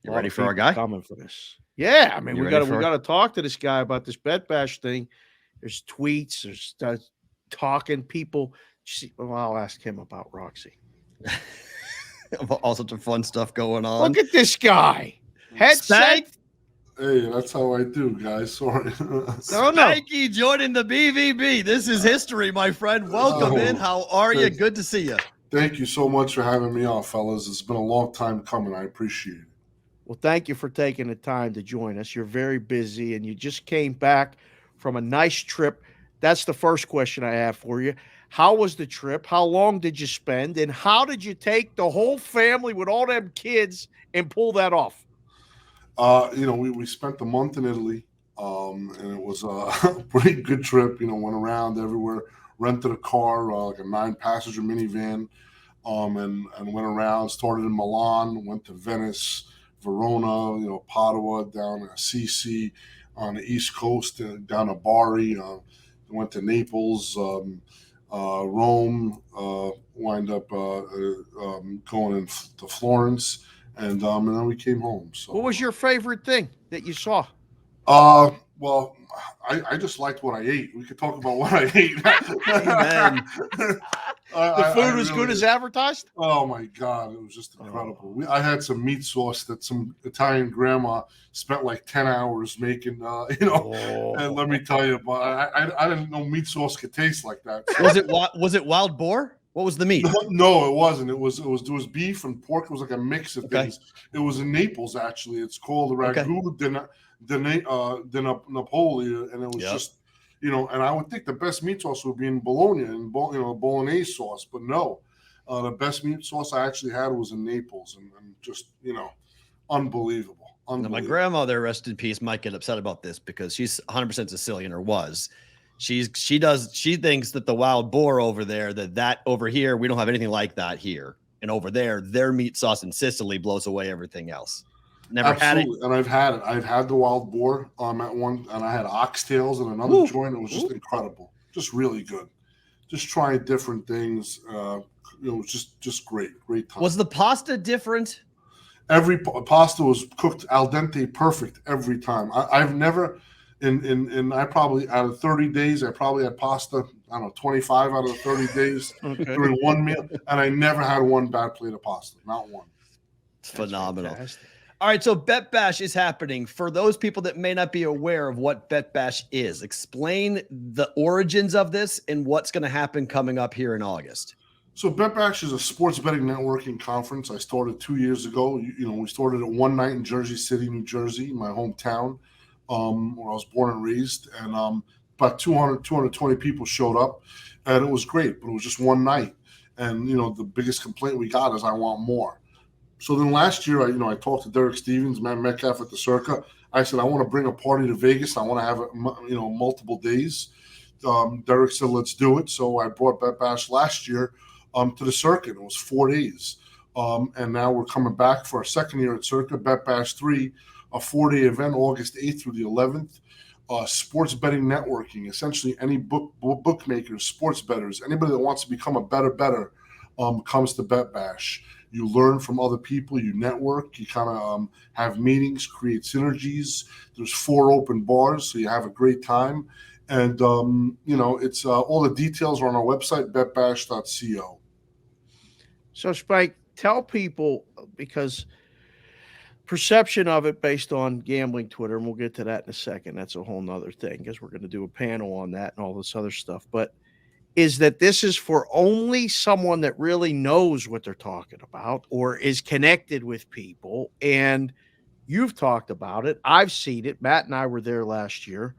You ready for our guy? Coming for this. Yeah, I mean, You we ready got to talk to this guy about this bet bash thing. There's tweets, there's talking people. Well, I'll ask him about Roxy. All sorts of fun stuff going on. Look at this guy. Headset. Hey, that's how I do, guys. Sorry. Spanky joining the BVB. This is history, my friend. Welcome in. How are you? Good to see you. Thank you so much for having me on, fellas. It's been a long time coming. I appreciate it. Well, thank you for taking the time to join us. You're very busy, and you just came back from a nice trip. That's the first question I have for you. How was the trip? How long did you spend? And how did you take the whole family with all them kids and pull that off? We spent a month in Italy, and it was a pretty good trip. Went around everywhere, rented a car, like a 9-passenger minivan, and went around. Started in Milan, went to Venice, Verona, Padua, down to Assisi on the East Coast, down to Bari. Went to Naples, Rome, wind up going to Florence. And then we came home. So, what was your favorite thing that you saw? Well, I just liked what I ate. We could talk about what I ate. The food was good as advertised? Oh, my God. It was just incredible. I had some meat sauce that some Italian grandma spent like 10 hours making, and let me tell you, but I didn't know meat sauce could taste like that. So. Was it wild boar? What was the meat? No, it wasn't. It was beef and pork. It was like a mix of things. It was in Naples, actually. It's called the ragu di Napoli, and it was just, and I would think the best meat sauce would be in Bologna and bolognese sauce, but no, the best meat sauce I actually had was in Naples, and just unbelievable. Now, my grandmother, rest in peace, might get upset about this because she's 100% Sicilian, or was. She thinks that the wild boar over there, that over here, we don't have anything like that here. And over there, their meat sauce in Sicily blows away everything else. Never had it. And I've had it. I've had the wild boar at one, and I had oxtails and another joint. It was just incredible. Just really good. Just trying different things. It was just great time. Was the pasta different? Every pasta was cooked al dente perfect every time. I've never... I probably, out of 30 days, I probably had pasta, 25 out of the 30 days during one meal, and I never had one bad plate of pasta, not one. It's phenomenal. Fantastic. All right, so Bet Bash is happening. For those people that may not be aware of what Bet Bash is, explain the origins of this and what's going to happen coming up here in August. So Bet Bash is a sports betting networking conference. I started 2 years ago. We started it one night in Jersey City, New Jersey, my hometown. Where I was born and raised, and about 220 people showed up, and it was great, but it was just one night. And, the biggest complaint we got is I want more. So then last year, I talked to Derek Stevens, Matt Metcalf at the Circa. I said, I want to bring a party to Vegas. I want to have it, multiple days. Derek said, let's do it. So I brought Bet Bash last year to the Circa. It was 4 days. And now we're coming back for our second year at Circa, Bet Bash 3, a 4-day event, August 8th through the 11th. Sports betting networking, essentially any bookmakers, sports bettors, anybody that wants to become a better comes to Bet Bash. You learn from other people, you network, you kind of have meetings, create synergies. There's 4 open bars, so you have a great time. And, it's all the details are on our website, betbash.co. So, Spike, tell people, because perception of it based on gambling Twitter, and we'll get to that in a second. That's a whole nother thing because we're going to do a panel on that and all this other stuff. But is that this is for only someone that really knows what they're talking about or is connected with people. And you've talked about it. I've seen it. Matt and I were there last year.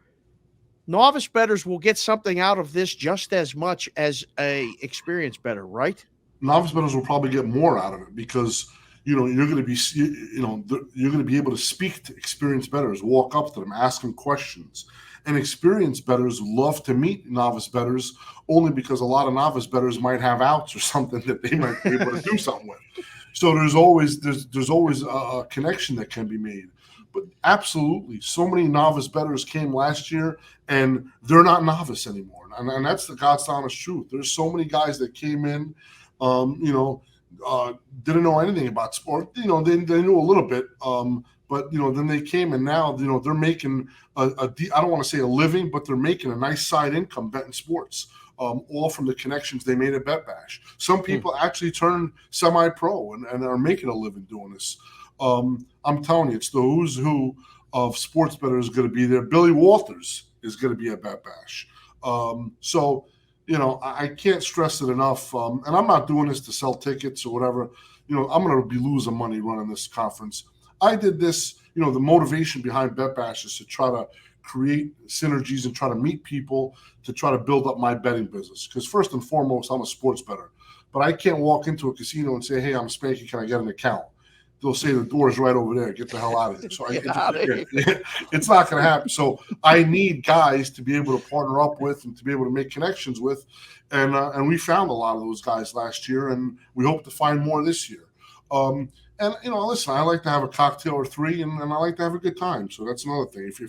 Novice bettors will get something out of this just as much as a experienced bettor, right? Novice bettors will probably get more out of it because you're going to be, you're going to be able to speak to experienced bettors, walk up to them, ask them questions. And experienced bettors love to meet novice bettors only because a lot of novice bettors might have outs or something that they might be able to do something with. So there's always a connection that can be made. But absolutely, so many novice bettors came last year, and they're not novice anymore. And that's the God's honest truth. There's so many guys that came in, didn't know anything about sport. They knew a little bit, but then they came, and now they're making I don't want to say a living, but they're making a nice side income betting sports. All from the connections they made at Bet Bash. Some people actually turned semi-pro and are making a living doing this. I'm telling you, it's the who's who of sports bettors going to be there. Billy Walters is going to be at Bet Bash. So I can't stress it enough. And I'm not doing this to sell tickets or whatever. I'm going to be losing money running this conference. I did this, the motivation behind Bet Bash is to try to create synergies and try to meet people to try to build up my betting business. Because first and foremost, I'm a sports bettor. But I can't walk into a casino and say, hey, I'm Spanky, can I get an account? They'll say the door is right over there. Get the hell out of here. So it's not going to happen. So I need guys to be able to partner up with and to be able to make connections with. And we found a lot of those guys last year, and we hope to find more this year. And listen, I like to have a cocktail or three, and I like to have a good time. So that's another thing. If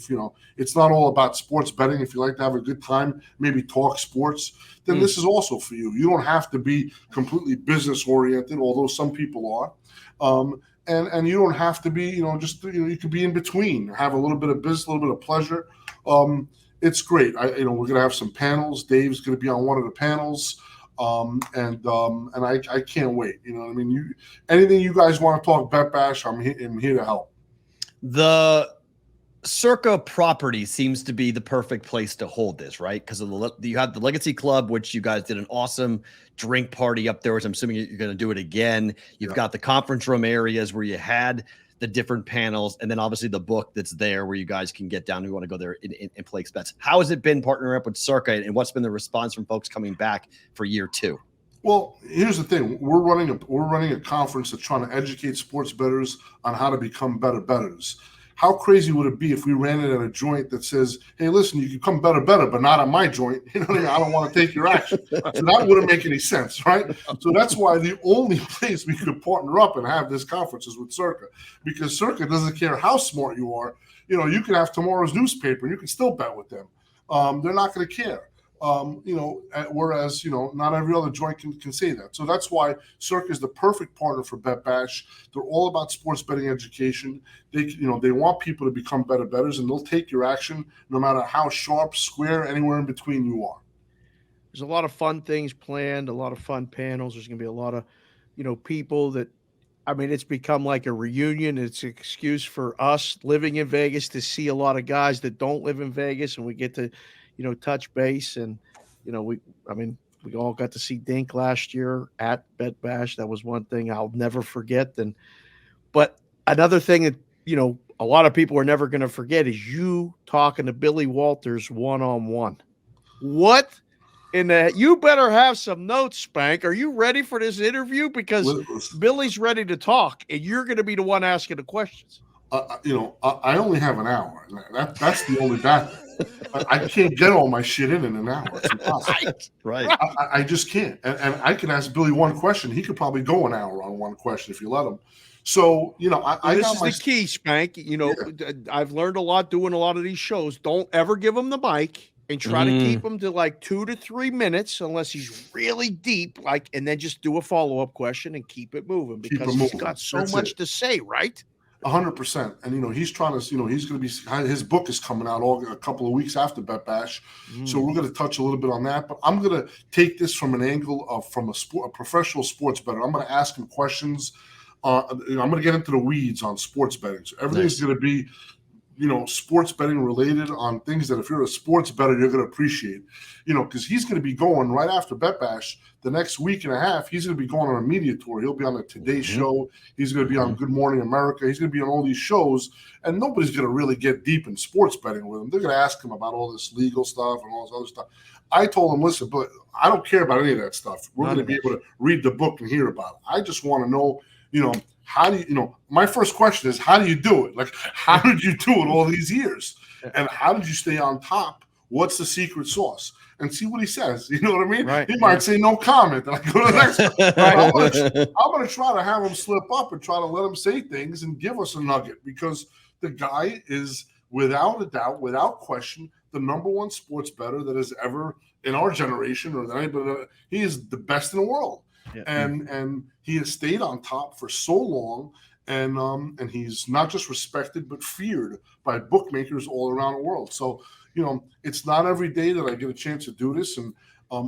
it's not all about sports betting. If you like to have a good time, maybe talk sports, then this is also for you. You don't have to be completely business oriented, although some people are. And you don't have to be, you could be in between, have a little bit of business, a little bit of pleasure. It's great. We're going to have some panels. Dave's going to be on one of the panels. And I can't wait. Anything you guys want to talk Bet Bash, I'm here to help. The Circa property seems to be the perfect place to hold this, right? Because you had the Legacy Club, which you guys did an awesome drink party up there, which I'm assuming you're going to do it again. You've got the conference room areas where you had the different panels, and then obviously the book that's there where you guys can get down. We want to go there and place bets. How has it been partnering up with Circa, and what's been the response from folks coming back for year two? Well, here's the thing: we're running a conference that's trying to educate sports bettors on how to become better bettors. How crazy would it be if we ran it at a joint that says, hey, listen, you can come better, but not at my joint. You know what I mean? I don't want to take your action. So that wouldn't make any sense, right? So that's why the only place we could partner up and have this conference is with Circa, because Circa doesn't care how smart you are. You could have tomorrow's newspaper and you can still bet with them. They're not going to care. Whereas, not every other joint can say that. So that's why Circa is the perfect partner for Bet Bash. They're all about sports betting education. They want people to become better bettors, and they'll take your action no matter how sharp, square, anywhere in between you are. There's a lot of fun things planned, a lot of fun panels. There's going to be a lot of, people that, it's become like a reunion. It's an excuse for us living in Vegas to see a lot of guys that don't live in Vegas, and we get to touch base. And, we all got to see Dink last year at Bet Bash. That was one thing I'll never forget. But another thing that, a lot of people are never going to forget is you talking to Billy Walters one-on-one. What in the, you better have some notes, Spank. Are you ready for this interview? Because Billy's ready to talk, and you're going to be the one asking the questions. I only have an hour. That's the only bad thing. I can't get all my shit in an hour. It's impossible. Right. I just can't. And I can ask Billy one question. He could probably go an hour on one question if you let him. So, this is the key, Spank. I've learned a lot doing a lot of these shows. Don't ever give him the mic and try to keep him to like 2 to 3 minutes unless he's really deep, and then just do a follow-up question and keep it moving because he's got so much to say, right? 100%. And, he's trying to, he's going to be, his book is coming out a couple of weeks after Bet Bash. So we're going to touch a little bit on that, but I'm going to take this from an angle of, from a professional sports bettor. I'm going to ask him questions. I'm going to get into the weeds on sports betting. So everything's going to be, sports betting related on things that if you're a sports bettor, you're going to appreciate, because he's going to be going right after Bet Bash the next week and a half. He's going to be going on a media tour. He'll be on the Today Show. He's going to be on Good Morning America. He's going to be on all these shows, and nobody's going to really get deep in sports betting with him. They're going to ask him about all this legal stuff and all this other stuff. I told him, listen, but I don't care about any of that stuff. We're going to be able to read the book and hear about it. I just want to know, how do you, my first question is, how do you do it? Like, how did you do it all these years? And how did you stay on top? What's the secret sauce? And see what he says. You know what I mean? Right. He might say no comment. And I go to the next one. I'm going to try to have him slip up and try to let him say things and give us a nugget, because the guy is, without a doubt, without question, the number one sports bettor that has ever in our generation or that anybody. He is the best in the world. and he has stayed on top for so long, and he's not just respected but feared by bookmakers all around the world. So it's not every day that I get a chance to do this, and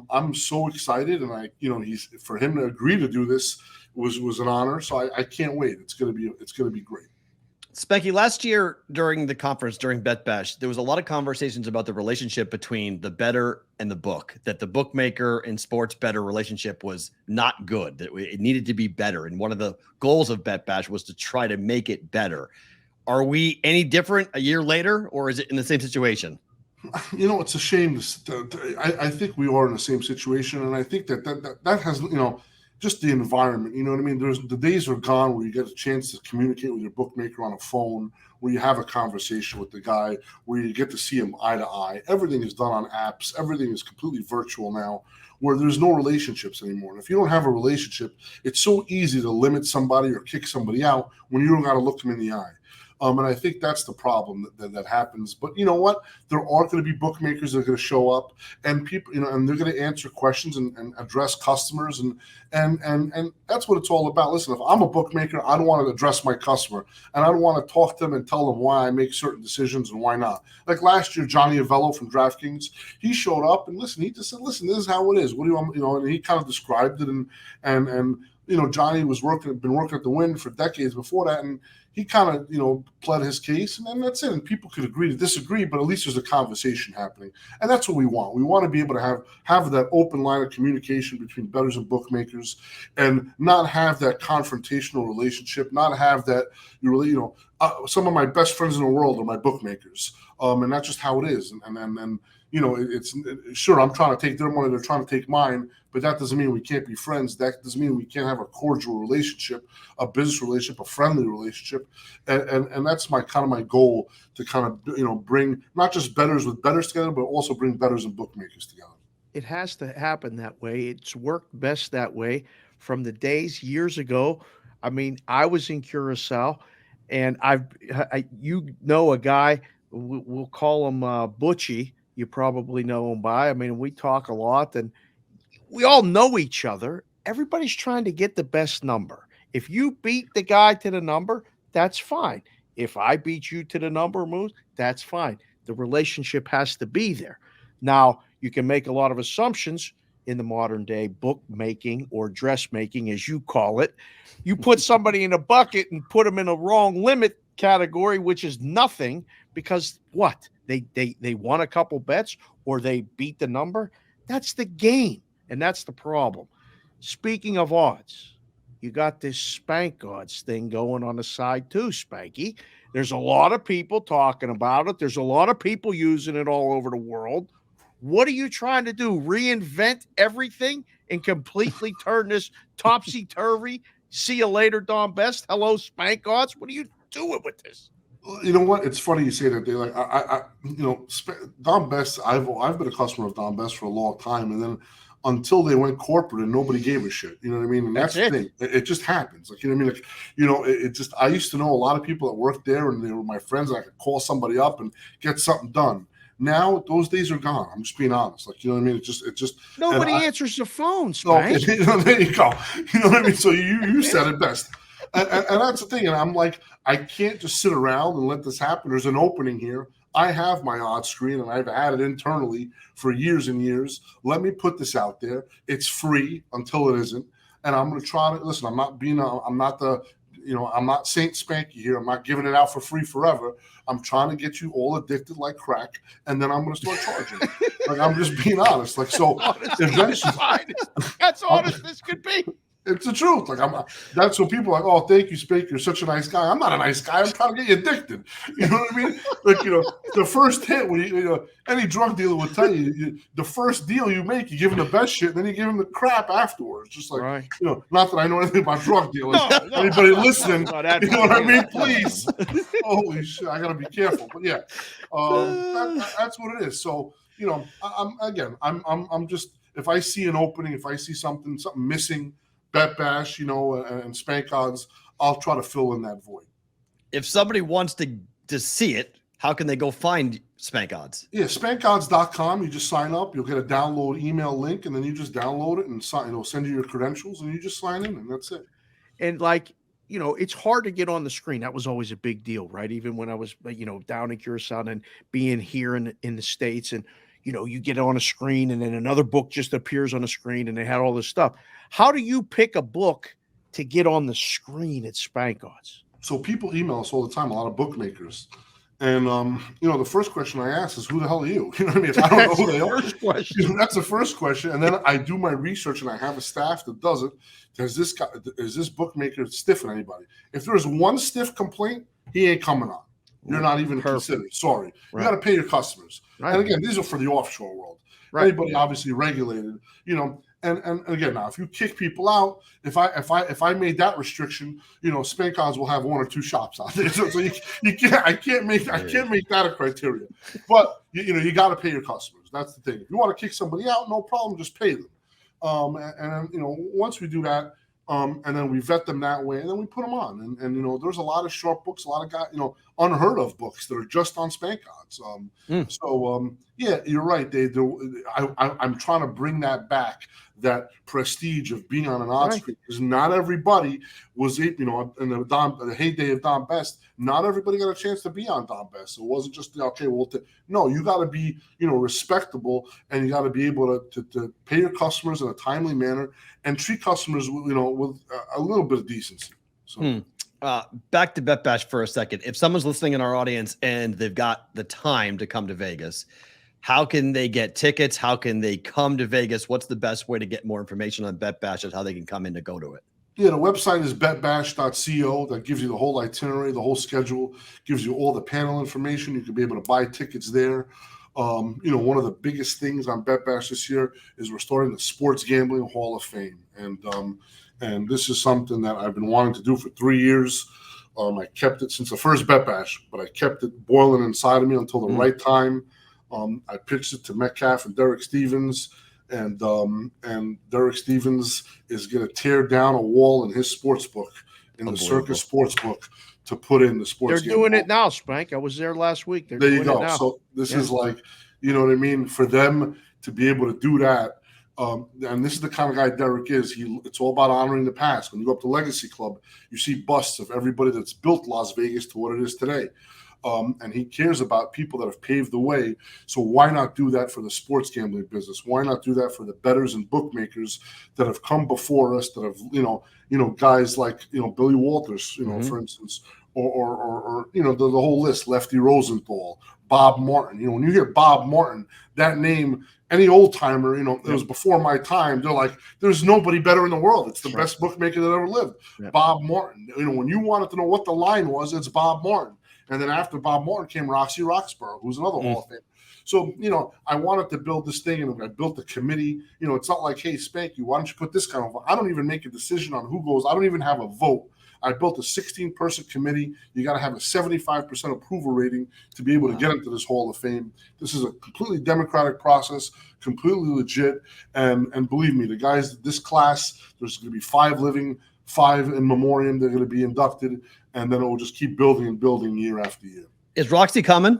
I'm so excited, and he's for him to agree to do this was an honor. So I can't wait. It's gonna be great. Spanky, last year during the conference, during Bet Bash, there was a lot of conversations about the relationship between the bettor and the book, that the bookmaker and sports bettor relationship was not good, that it needed to be better. And one of the goals of Bet Bash was to try to make it better. Are we any different a year later, or is it in the same situation? It's a shame. I think we are in the same situation. And I think that has, just the environment, you know what I mean? The days are gone where you get a chance to communicate with your bookmaker on a phone, where you have a conversation with the guy, where you get to see him eye to eye. Everything is done on apps. Everything is completely virtual now, where there's no relationships anymore. And if you don't have a relationship, it's so easy to limit somebody or kick somebody out when you don't got to look them in the eye. And I think that's the problem that happens. But you know what? There are going to be bookmakers that are going to show up, and people, and they're going to answer questions and address customers, and that's what it's all about. Listen, if I'm a bookmaker, I don't want to address my customer, and I don't want to talk to them and tell them why I make certain decisions and why not. Like last year, Johnny Avello from DraftKings, he showed up and he just said, "Listen, this is how it is. What do you want?" And he kind of described it, and Johnny been working at the Wynn for decades before that, and he kind of, pled his case, and then that's it. And people could agree to disagree, but at least there's a conversation happening. And that's what we want. We want to be able to have that open line of communication between bettors and bookmakers, and not have that confrontational relationship, not have that, some of my best friends in the world are my bookmakers. And that's just how it is. And it's sure, I'm trying to take their money, they're trying to take mine, but that doesn't mean we can't be friends. That doesn't mean we can't have a cordial relationship, a business relationship, a friendly relationship. And that's my goal, to kind of, bring not just bettors with bettors together, but also bring bettors and bookmakers together. It has to happen that way. It's worked best that way from the days years ago. I mean, I was in Curacao, and a guy, we'll call him Butchie. You probably know him by. I mean, we talk a lot, and we all know each other. Everybody's trying to get the best number. If you beat the guy to the number, that's fine. If I beat you to the number, Moose, that's fine. The relationship has to be there. Now, you can make a lot of assumptions in the modern day bookmaking, or dressmaking, as you call it. You put somebody in a bucket and put them in a wrong limit category, which is nothing, because what? They won a couple bets, or they beat the number. That's the game, and that's the problem. Speaking of odds, you got this Spank odds thing going on the side too, Spanky. There's a lot of people talking about it. There's a lot of people using it all over the world. What are you trying to do? Reinvent everything and completely turn this topsy-turvy? See you later, Don Best. Hello, Spank odds. What are you doing with this? You know what? It's funny you say that. They Don Best. I've been a customer of Don Best for a long time, and then until they went corporate and nobody gave a shit. You know what I mean? And that's the thing. It just happens. Like, you know what I mean? It just. I used to know a lot of people that worked there, and they were my friends. And I could call somebody up and get something done. Now those days are gone. I'm just being honest. Like, you know what I mean? It just nobody answers the phone, Spank. Okay, there you go. You know what I mean? So you said it best. And that's the thing. And I'm like, I can't just sit around and let this happen. There's an opening here. I have my odds screen, and I've had it internally for years and years. Let me put this out there. It's free until it isn't. And I'm going to try to listen. I'm not Saint Spanky here. I'm not giving it out for free forever. I'm trying to get you all addicted like crack, and then I'm going to start charging. Like, I'm just being honest. Like, so eventually, that's honest as could be. It's the truth. Like, that's what people are like, oh, thank you, Spanky. You're such a nice guy. I'm not a nice guy. I'm trying to get you addicted. You know what I mean? Like, the first hit, when any drug dealer will tell you, the first deal you make, you give him the best shit, and then you give him the crap afterwards. Just like, right. Not that I know anything about drug dealers. Anybody listening, you know what I mean? Please. Holy shit, I got to be careful. But yeah, that's what it is. So, I'm just, if I see an opening, if I see something missing, Bet Bash, and Spank odds, I'll try to fill in that void. If somebody wants to see it, How can they go find Spank Odds? Yeah, spankodds.com. You just sign up. You'll get a download email link, and then you just download it and sign. It'll send you your credentials, and you just sign in, and that's it. And like, it's hard to get on the screen. That was always a big deal, right? Even when I was, down in Curacao and being here in the States, and you get on a screen, and then another book just appears on the screen, and they had all this stuff. How do you pick a book to get on the screen at Spank Odds? So people email us all the time, a lot of bookmakers. And, the first question I ask is, who the hell are you? You know what I mean? If I don't know who they are, that's the first question. And then I do my research, and I have a staff that does it. Is this bookmaker stiffing anybody? If there's one stiff complaint, he ain't coming on. You're not even considered. Sorry. Right. You got to pay your customers. Right. And again, these are for the offshore world. Right. Anybody obviously regulated, And again, now if you kick people out, if I made that restriction, Spank Odds will have one or two shops out there. So you can't. I can't make that a criteria. But you got to pay your customers. That's the thing. If you want to kick somebody out, no problem. Just pay them. And once we do that, and then we vet them that way, and then we put them on. And there's a lot of short books, a lot of guys, unheard of books that are just on Spank Odds. So yeah, you're right, Dave. I'm trying to bring that back, that prestige of being on an odds screen, because not everybody was, in the heyday of Don Best, not everybody got a chance to be on Don Best. So it wasn't just no, you got to be, respectable, and you got to be able to pay your customers in a timely manner and treat customers, with a little bit of decency. So. Back to Bet Bash for a second. If someone's listening in our audience and they've got the time to come to Vegas, how can they get tickets? How can they come to Vegas? What's the best way to get more information on Bet Bash and how they can come in to go to it? Yeah, the website is betbash.co. That gives you the whole itinerary, the whole schedule, gives you all the panel information. You can be able to buy tickets there. One of the biggest things on Bet Bash this year is we're starting the Sports Gambling Hall of Fame. And this is something that I've been wanting to do for 3 years. I kept it since the first Bet Bash, but I kept it boiling inside of me until the right time. I pitched it to Metcalf and Derek Stevens, and Derek Stevens is going to tear down a wall in his sports book, in the Circa Sports book, to put in the sports. They're doing it now, Spank. I was there last week. There you go. So this is like, you know what I mean? For them to be able to do that, and this is the kind of guy Derek is. It's all about honoring the past. When you go up to Legacy Club, you see busts of everybody that's built Las Vegas to what it is today. And he cares about people that have paved the way. So why not do that for the sports gambling business? Why not do that for the bettors and bookmakers that have come before us, that have, guys like, Billy Walters, for instance, or the whole list, Lefty Rosenthal, Bob Martin. When you hear Bob Martin, that name, any old timer, it was before my time. They're like, there's nobody better in the world. It's the best bookmaker that ever lived. Yeah. Bob Martin. When you wanted to know what the line was, it's Bob Martin. And then after Bob Martin came Roxy Roxborough, who's another Hall of Fame. So, I wanted to build this thing, and I built the committee. It's not like, hey, Spanky, why don't you put this kind of – I don't even make a decision on who goes. I don't even have a vote. I built a 16-person committee. You got to have a 75% approval rating to be able to get into this Hall of Fame. This is a completely democratic process, completely legit. And believe me, the guys, this class, there's going to be 5 living, 5 in memoriam. They're going to be inducted, and then it will just keep building and building year after year. Is Roxy coming?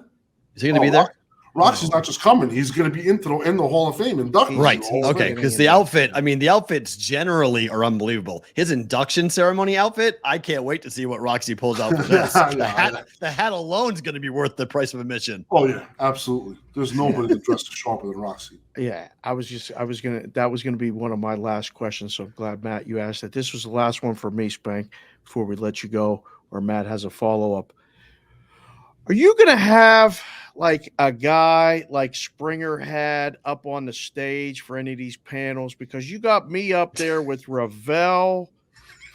Is he going to be there? Roxy's not just coming; he's going to be in the Hall of Fame inducted. Right? Okay, because the outfit. I mean, the outfits generally are unbelievable. His induction ceremony outfit. I can't wait to see what Roxy pulls out for this. The hat alone is going to be worth the price of admission. Oh yeah, absolutely. There's nobody that dresses sharper than Roxy. Yeah, that was gonna be one of my last questions. So I'm glad, Matt, you asked that. This was the last one for me, Spank, before we let you go, or Matt has a follow-up. Are you gonna have like a guy like Springer had up on the stage for any of these panels? Because you got me up there with Ravel,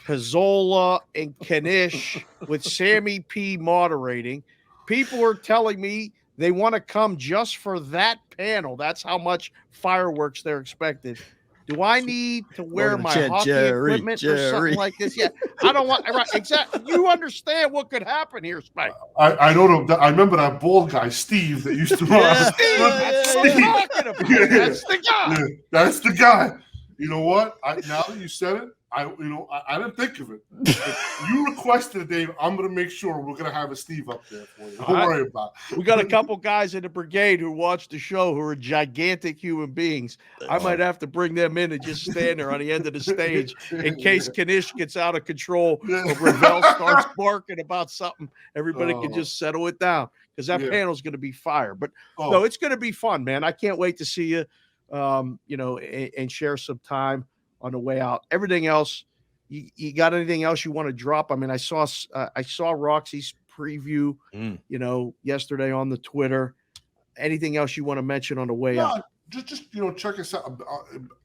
Pizzola, and Kanish with Sammy P moderating. People are telling me they want to come just for that panel. That's how much fireworks they're expected. Do I need to wear my hockey equipment or something like this? Yeah, I don't want. Right, exactly. You understand what could happen here, Spike? I know. I remember that bald guy, Steve, that used to run. Steve, that's what I'm talking about. That's the guy. Yeah, that's the guy. You know what? Now that you said it, I didn't think of it. If you requested it, Dave. I'm going to make sure we're going to have a Steve up there for you. Don't worry about it. We got a couple guys in the brigade who watch the show who are gigantic human beings. I might have to bring them in and just stand there on the end of the stage in case Kanish gets out of control or Ravel starts barking about something. Everybody can just settle it down because that panel's going to be fire. But no, it's going to be fun, man. I can't wait to see you, and share some time on the way out. Everything else, you got anything else you want to drop? I mean, I saw Roxy's preview, yesterday on the Twitter. Anything else you want to mention on the way out? Just check us out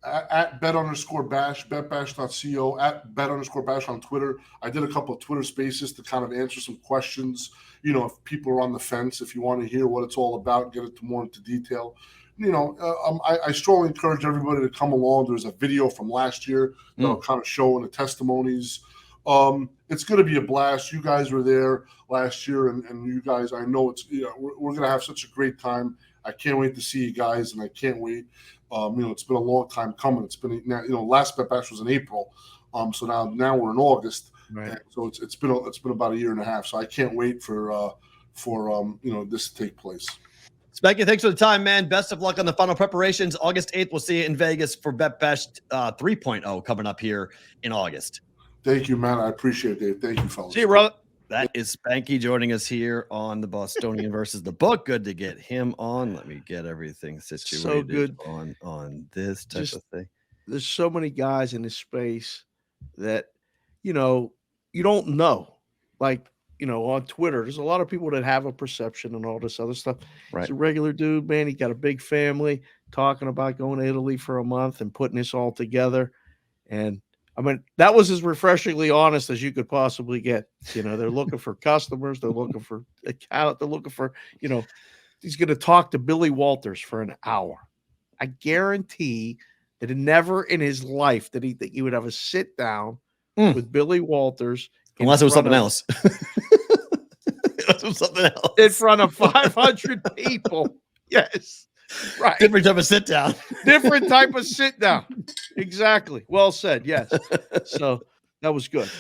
at bet_bash, betbash.co, at bet_bash on Twitter. I did a couple of Twitter spaces to kind of answer some questions. If people are on the fence, if you want to hear what it's all about, get it more into detail. I strongly encourage everybody to come along. There's a video from last year kind of showing the testimonies. It's going to be a blast. You guys were there last year, and you guys, I know we're going to have such a great time. I can't wait to see you guys, and I can't wait. It's been a long time coming. It's been last Bet Bash was in April, so now we're in August, right? So it's been about a year and a half. So I can't wait for this to take place. Spanky, thanks for the time, man. Best of luck on the final preparations. August 8th, we'll see you in Vegas for Bet Bash 3.0 coming up here in August. Thank you, man. I appreciate it. Thank you, fellas. See you, brother. That is Spanky joining us here on the Bostonian versus the book. Good to get him on. Let me get everything situated so good. on this type of thing. There's so many guys in this space that, you don't know. Like, on Twitter, there's a lot of people that have a perception and all this other stuff. Right. He's a regular dude, man. He got a big family, talking about going to Italy for a month and putting this all together. And I mean, that was as refreshingly honest as you could possibly get. They're looking for customers. They're looking for account. They're looking for, he's going to talk to Billy Walters for an hour. I guarantee that never in his life did he think he would have a sit down with Billy Walters. Unless it was something else. Something else. In front of 500 people. Yes. Right. Different type of sit down. Different type of sit down. Exactly. Well said. Yes. So that was good.